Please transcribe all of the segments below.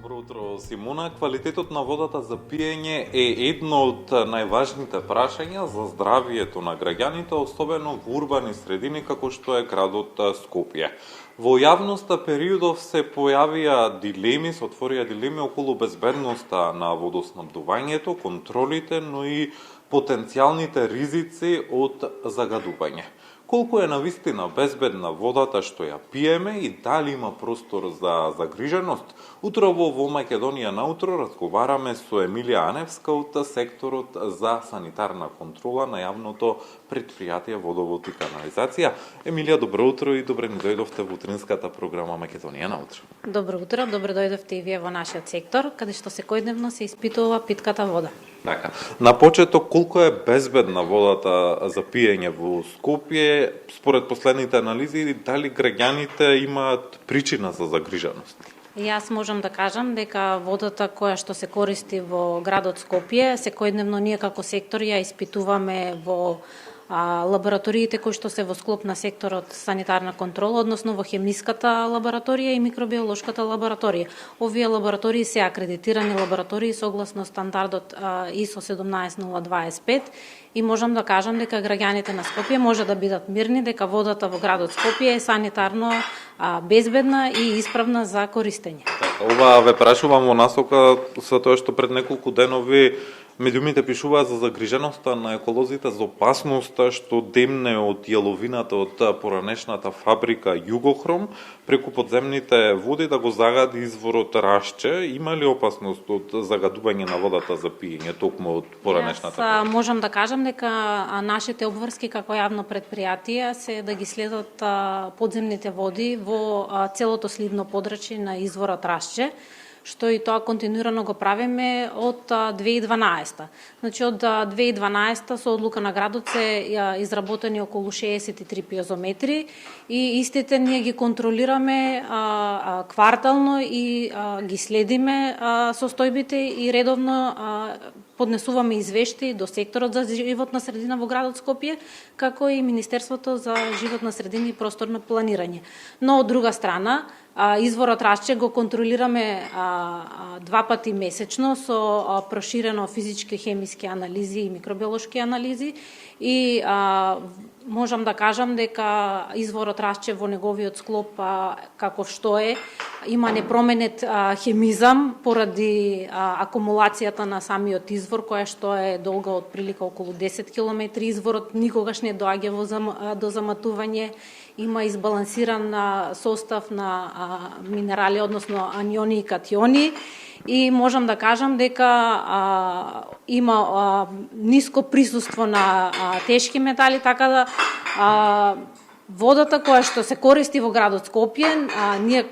Добро утро, Симона. Квалитетот на водата за пиење е едно од најважните прашања за здравието на граѓаните, особено во урбани средини како што е градот Скопје. Во јавноста периодов се појавија дилеми, се отворија дилеми околу безбедноста на водоснабдувањето, контролите, но и потенцијалните ризици од загадување. Колку е навистина безбедна водата што ја пиеме и дали има простор за загриженост? Утрово во Македонија наутро разговараме со Емилија Аневска од секторот за санитарна контрола на јавното претпријатие Водовод и канализација. Емилија, добро утро и добре ни дојдовте во утринската програма Македонија наутро. Добро утро, добре дојдовте и вие во нашиот сектор, каде што секојдневно се испитува питката вода. Така. На почеток, колку е безбедна водата за пиење во Скопје, според последните анализи, дали граѓаните имаат причина за загриженост? Јас можам да кажам дека водата која што се користи во градот Скопје, секојдневно ние како сектор ја испитуваме во лабораториите кои што се во склоп на секторот санитарна контрола, односно во хемиската лабораторија и микробиолошката лабораторија. Овие лаборатории се акредитирани лаборатории согласно стандардот ISO 17025 и можам да кажам дека граѓаните на Скопје може да бидат мирни дека водата во градот Скопје е санитарно безбедна и исправна за користење. Ова ве прашувам во насока со тоа што пред неколку денови медиумите пишуваат за загриженоста на еколозите за опасноста што демне од јаловината од поранешната фабрика Југохром преку подземните води да го загади изворот Рашче. Има ли опасност од загадување на водата за пиење токму од поранешната фабрика? Јас можам да кажам дека нашите обврски како јавно претпријатие се да ги следат подземните води во целото сливно подрачје на изворот Рашче, што и тоа континуирано го правиме од 2012. Значи од 2012 со одлука на градот се изработени околу 63 пиозометри и истите ние ги контролираме квартално и ги следиме состојбите и редовно поднесуваме извештаи до секторот за животна средина во градот Скопје, како и Министерството за животна средина и просторно планирање. Но од друга страна, изворот Рашче го контролираме 2 пати месечно со проширено физички, хемиски анализи и микробиолошки анализи и можам да кажам дека изворот Рашче во неговиот склоп каков што е, има непроменет хемизам поради акумулацијата на самиот извор, која што е долга од прилика околу 10 км. Изворот никогаш не доаѓа до заматување, има избалансиран состав на минерали, односно аниони и катиони, и можам да кажам дека има ниско присуство на тешки метали, така да водата која што се користи во градот Скопје, ние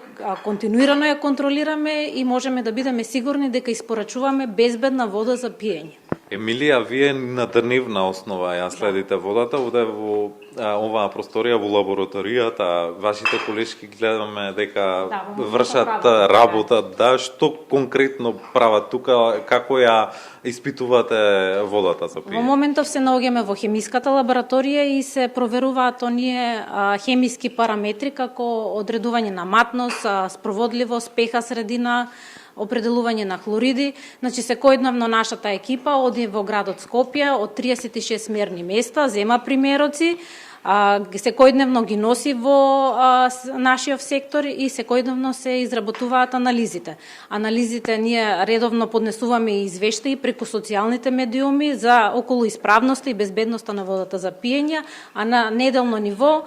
континуирано ја контролираме и можеме да бидеме сигурни дека испорачуваме безбедна вода за пиење. Емилија, вие на дневна основа ја следите водата, оде во оваа просторија во лабораторијата, вашите колешки гледаме дека вршат работа, што конкретно прават тука, како ја испитувате водата за пиење? Во моментов се наоѓаме во хемиската лабораторија и се проверуваат оние хемиски параметри како одредување на матност, спроводливост, пеха средина, определување на хлориди. Значи секојдневно нашата екипа оди во градот Скопје од 36 мерни места, зема примероци, секојдневно ги носи во нашиот сектор и секојдневно се изработуваат анализите. Анализите ние редовно поднесуваме извештаи преку социјалните медиуми за околу исправноста и безбедноста на водата за пиење, а на неделно ниво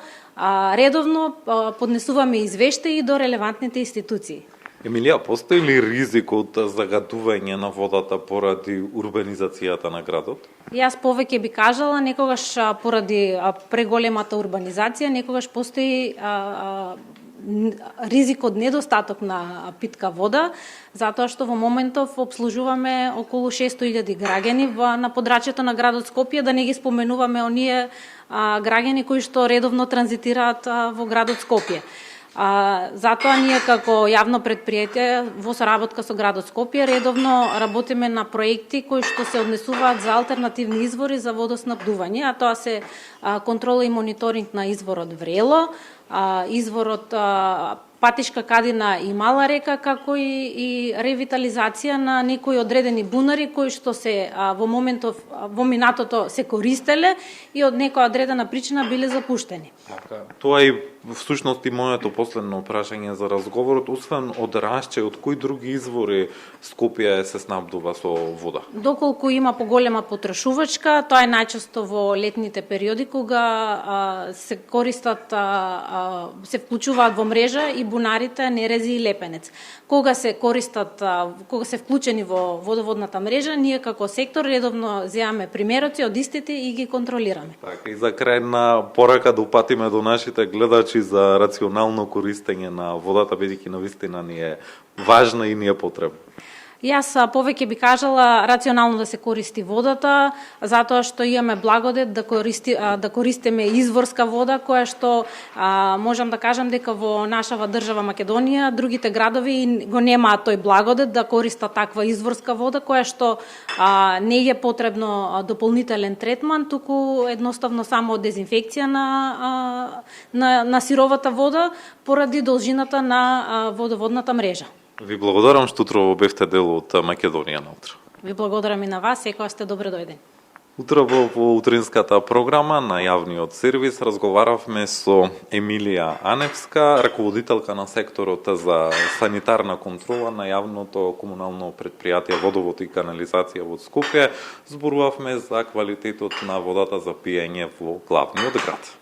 редовно поднесуваме извештаи до релевантните институции. Емилија, постои ли ризик од загадување на водата поради урбанизацијата на градот? Јас повеќе би кажала, некогаш поради преголемата урбанизација, некогаш постои ризик од недостаток на питка вода, затоа што во моментов обслужуваме околу 600.000 граѓани на подрачјето на градот Скопје, да не ги споменуваме оние граѓани кои што редовно транзитираат во градот Скопје. Затоа ние како јавно претпријатие во соработка со градот Скопје редовно работиме на проекти кои што се однесуваат за алтернативни извори за водоснабдување, а тоа се контрола и мониторинг на изворот Врело, изворот патишка кадина и мала река, како и ревитализација на некои одредени бунари кои што се во минатото се користеле и од некоја одредена причина биле запуштени. Тоа е всушност и моето последно прашање за разговорот, освен од Рашче, од кои други извори Скопје се снабдува со вода? Доколку има поголема потрошувачка, тоа е најчесто во летните периоди кога се користат, се вклучуваат во мрежа и бунарите Нерези и Лепенец. Кога се користат, кога се вклучени во водоводната мрежа, ние како сектор редовно земаме примероци од истите и ги контролираме. Така, и за крај на порака да упатиме до нашите гледачи за рационално користење на водата, бидејќи навистина ни е важна и ни е потребна. Јас повеќе би кажала рационално да се користи водата, затоа што имаме благодет да користиме изворска вода, која што можам да кажам дека во нашава држава Македонија, другите градови го немаат тој благодет да користат таква изворска вода, која што не е потребно дополнителен третман, туку едноставно само дезинфекција на сировата вода поради должината на водоводната мрежа. Ви благодарам што утрово бевте дел од Македонија на утро. Ви благодарам и на вас, секоја сте добре дојдени. Утрово во утринската програма на јавниот сервис разговаравме со Емилија Аневска, раководителка на секторот за санитарна контрола на јавното комунално предпријатие Водовод и канализација во Скопје. Зборувавме за квалитетот на водата за пиење во главниот град.